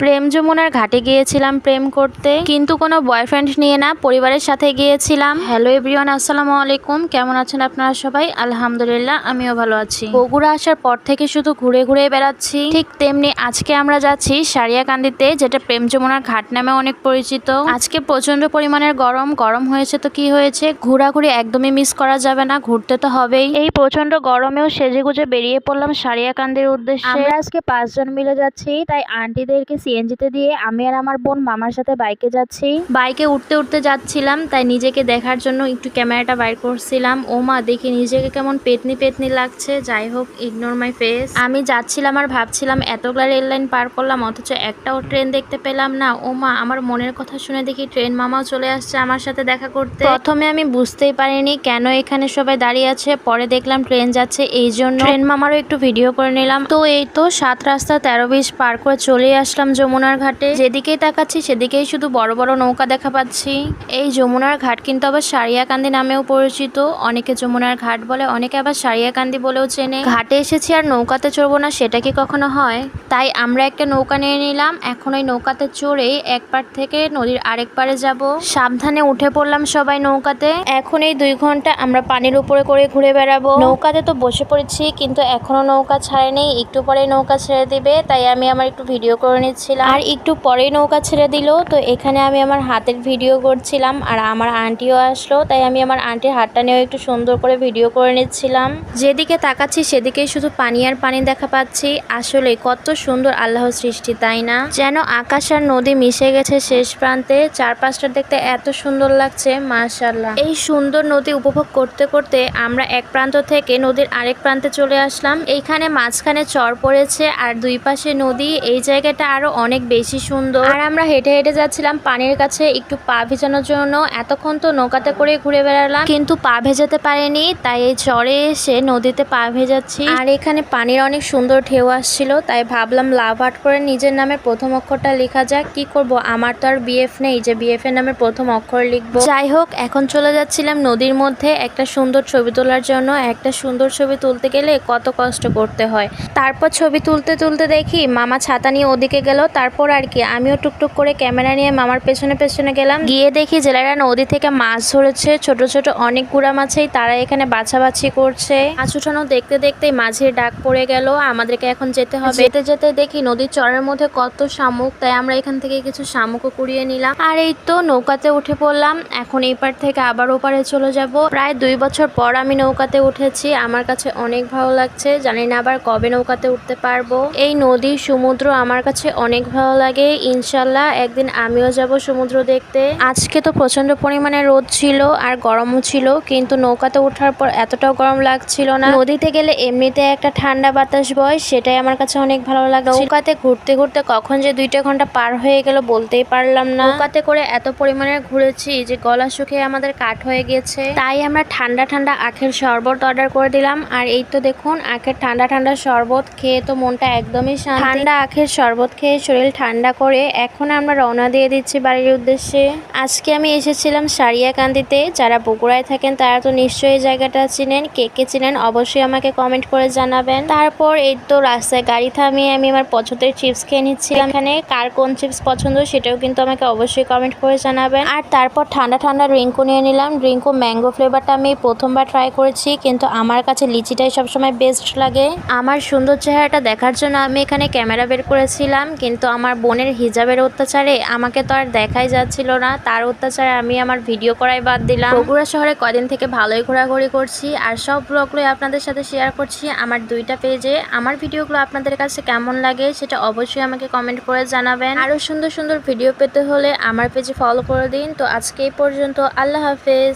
প্রেম যমুনার ঘাটে গিয়েছিলাম প্রেম করতে, কিন্তু কোনো বয়ফ্রেন্ড নিয়ে না, পরিবারের সাথে গিয়েছিলাম। হ্যালো এভরিওয়ান, আসসালামু আলাইকুম। কেমন আছেন আপনারা সবাই? আলহামদুলিল্লাহ, আমিও ভালো আছি। বগুড়া আসার পর থেকে শুধু ঘুরে ঘুরে বেড়াচ্ছি। ঠিক তেমনি আজকে আমরা যাচ্ছি সারিয়াকান্দিতে, যেটা প্রেম যমুনার ঘাট নামে অনেক পরিচিত। আজকে প্রচন্ড পরিমাণের গরম হয়েছে, তো কি হয়েছে, ঘোরাঘুরি একদমই মিস করা যাবে না, ঘুরতে তো হবেই। এই প্রচন্ড গরমেও সেজেগুজে বেরিয়ে পড়লাম সারিয়াকান্দির উদ্দেশ্যে। আমরা আজকে 5 জন মিলে যাচ্ছি, তাই আন্টিদেরকে সিএনজিতে দিয়ে আমি আর আমার বোন মামার সাথে বাইকে যাচ্ছি। বাইকে উঠতে উঠতে যাচ্ছিলাম, তাই নিজেকে দেখার জন্য একটু ক্যামেরাটা বাইর করছিলাম। ও মা, দেখি নিজেকে কেমন পেতনি পেতনি লাগছে। যাই হোক, ইগনোর মাই ফেস। আমি যাচ্ছিলাম আর ভাবছিলাম এতগুলা রেল লাইন পার করলাম, অথচ একটাও ট্রেন দেখতে পেলাম না। ও মা, আমার মনের কথা শুনে দেখি ট্রেন মামাও চলে আসছে আমার সাথে দেখা করতে। প্রথমে আমি বুঝতেই পারিনি কেন এখানে সবাই দাঁড়িয়ে আছে, পরে দেখলাম ট্রেন যাচ্ছে, এই জন্য ট্রেন মামারও একটু ভিডিও করে নিলাম। তো এই তো 7 রাস্তা 13-20 পার করে চলে আসলাম যমুনার ঘাটে। যেদিকেই তাকাচ্ছি সেদিকেই শুধু বড় বড় নৌকা দেখা পাচ্ছি। এই যমুনার ঘাট কিন্তু আবার সারিয়াকান্দি নামেও পরিচিত। অনেকে যমুনার ঘাট বলে, অনেকে আবার সারিয়াকান্দি বলেও চেনে। ঘাটে এসেছি আর নৌকাতে চড়বো না, সেটা কি কখনো হয়? তাই আমরা একটা নৌকা নিয়ে নিলাম। এখন ওই নৌকাতে চড়ে এক পার থেকে নদীর আরেক পারে যাব। সাবধানে উঠে পড়লাম সবাই নৌকাতে। এখন এই 2 ঘন্টা আমরা পানির উপরে করে ঘুরে বেড়াবো। নৌকাতে তো বসে পড়েছি, কিন্তু এখনো নৌকা ছাড়েনি, একটু পরে নৌকা ছেড়ে দিবে। তাই আমি আমার একটু ভিডিও করে নিচ্ছিলাম, আর একটু পরেই নৌকা ছেড়ে দিল। তো এখানে আমি আমার হাতের ভিডিও করছিলাম, আর আমার আন্টিও আসলো, তাই আমি আমার আন্টির হাতটা নিয়েও একটু সুন্দর করে ভিডিও করে নিচ্ছিলাম। যেদিকে তাকাচ্ছি সেদিকেই শুধু পানি আর পানি দেখা পাচ্ছি। আসলে কত সুন্দর আল্লাহর সৃষ্টি, তাই না? যেন আকাশ আর নদী মিশে গেছে শেষ প্রান্তে। চারপাশটা দেখতে এত সুন্দর লাগছে, মাশাআল্লাহ। এই সুন্দর নদী উপভোগ করতে করতে আমরা এক প্রান্ত থেকে নদীর আরেক প্রান্তে চলে আসলাম। এইখানে মাঝখানে চর পড়েছে আর 2 পাশে নদী। এই জায়গাটা আরো অনেক বেশি সুন্দর। আর আমরা হেঁটে হেঁটে যাচ্ছিলাম পানির কাছে একটু পা ভেজানোর জন্য। এতক্ষণ তো নৌকাতে করে ঘুরে বেড়ালাম, কিন্তু পা ভেজাতে পারিনি, তাই এই চরে এসে নদীতে পা ভেজাচ্ছি। আর এখানে পানির অনেক সুন্দর ঢেউ আসছিল, তাই ভাবলাম লাভ আর্ট করে নিজের নামের প্রথম অক্ষরটা লেখা যাক। কি করব, আমার তো আর বিএফ নেই যে বিএফ এর নামের প্রথম অক্ষর লিখবো। যাই হোক, এখন চলে যাচ্ছিলাম নদীর মধ্যে একটা সুন্দর ছবি তোলার জন্য। একটা সুন্দর ছবি তুলতে গেলে কত কষ্ট করতে হয়। তারপর ছবি তুলতে তুলতে দেখি মামা ছাতা নিয়ে ওদিকে গেল। তারপর আর কি, আমিও টুকটুক করে ক্যামেরা নিয়ে মামার পেছনে পেছনে গেলাম। গিয়ে দেখি জেলেরা নদী থেকে মাছ ধরেছে, ছোট ছোট অনেক গুড়া মাছই তারা এখানে বাছাবাছি করছে। মাছ উঠানো দেখতে দেখতে মাঝির ডাক পড়ে গেল, আমাদেরকে এখন যেতে হবে। যেতে যেতে দেখি নদীর চরের মধ্যে কত শামুক, তাই আমরা এখান থেকে কিছু শামুকও কুড়িয়ে নিলাম। আর এই তো নৌকাতে উঠে পড়লাম। এখন এই পার থেকে আবার ওপারে চলে যাব। প্রায় 2 বছর পর আমি নৌকাতে উঠেছি, আমার কাছে অনেক ভালো লাগছে। জানি না আবার কবে নৌকাতে উঠতে পারবো। এই নদী সমুদ্র আমার কাছে অনেক ভালো লাগে। ইনশাল্লাহ একদিন আমিও যাব সমুদ্র দেখতে। আজকে তো প্রচন্ড পরিমাণে রোদ ছিল আর গরমও ছিল, কিন্তু নৌকাতে ওঠার পর এতটাও গরম লাগছিল না। নদীতে গেলে এমনিতে একটা ঠান্ডা বাতাস বয়, সেটাই আমার কাছে অনেক ভালো লাগে। নৌকাতে ঘুরতে ঘুরতে কখন যে 2টা ঘন্টা পার হয়ে গেল বলতেই পারলাম না। নৌকাতে করে এত পরিমাণে ঘুরেছি যে গলা শুকিয়ে আমাদের কাঠ হয়ে গেছে। তাই আমরা ঠান্ডা ঠান্ডা আখের শরবত অর্ডার করে দিলাম। আর এই তো দেখুন, আখের ঠান্ডা ঠান্ডা শরবত খেয়ে তো মনটা একদমই শান্তি। ঠান্ডা আখের শরবত খেয়ে শরীর ঠান্ডা করে এখন আমরা রওনা দিয়ে দিচ্ছি বাড়ির উদ্দেশ্যে। আজকে আমি এসেছিলাম সারিয়াকান্দিতে। যারা বগুড়ায় থাকেন তারা তো নিশ্চয়ই জায়গাটা চিনেন। কে কে চিনেন অবশ্যই আমাকে কমেন্ট করে জানাবেন। তারপর এই তো রাস্তায় গাড়ি থামিয়ে আমি আমার পছন্দের চিপস খেয়ে নিচ্ছিলাম। এখানে কার কোন চিপস পছন্দ সেটাও কিন্তু আমাকে অবশ্যই কমেন্ট করে জানাবেন। আর তারপর ঠান্ডা ঠান্ডা ড্রিঙ্কও নিয়ে নিলাম। ড্রিঙ্কও ম্যাঙ্গো ফ্লেভারটা আমি প্রথমবার ট্রাই করেছি, কিন্তু আমার কাছে লিচিটাই সবসময় বেস্ট লাগে। আমার সুন্দর চেহারাটা দেখার জন্য আমি এখানে ক্যামেরা বের করেছিলাম, কিন্তু আমার বোনের হিজাবের অত্যাচারে আমাকে তো আর দেখাই যাচ্ছিল না। তার অত্যাচারে আমি আমার ভিডিও করাই বাদ দিলাম। বগুড়া শহরে কদিন থেকে ভালোই ঘোরাঘুরি করছি, আর সব ব্লগগুলোই আপনাদের সাথে শেয়ার করছি আমার 2টা পেজে। আমার ভিডিওগুলো আপনাদের কাছে কেমন লাগে সেটা অবশ্যই আমাকে কমেন্ট করে জানাবেন। আরো সুন্দর সুন্দর ভিডিও পেতে হলে আমার পেজে ফলো করে দিন। তো আজকে এই পর্যন্ত, আল্লাহ হাফেজ।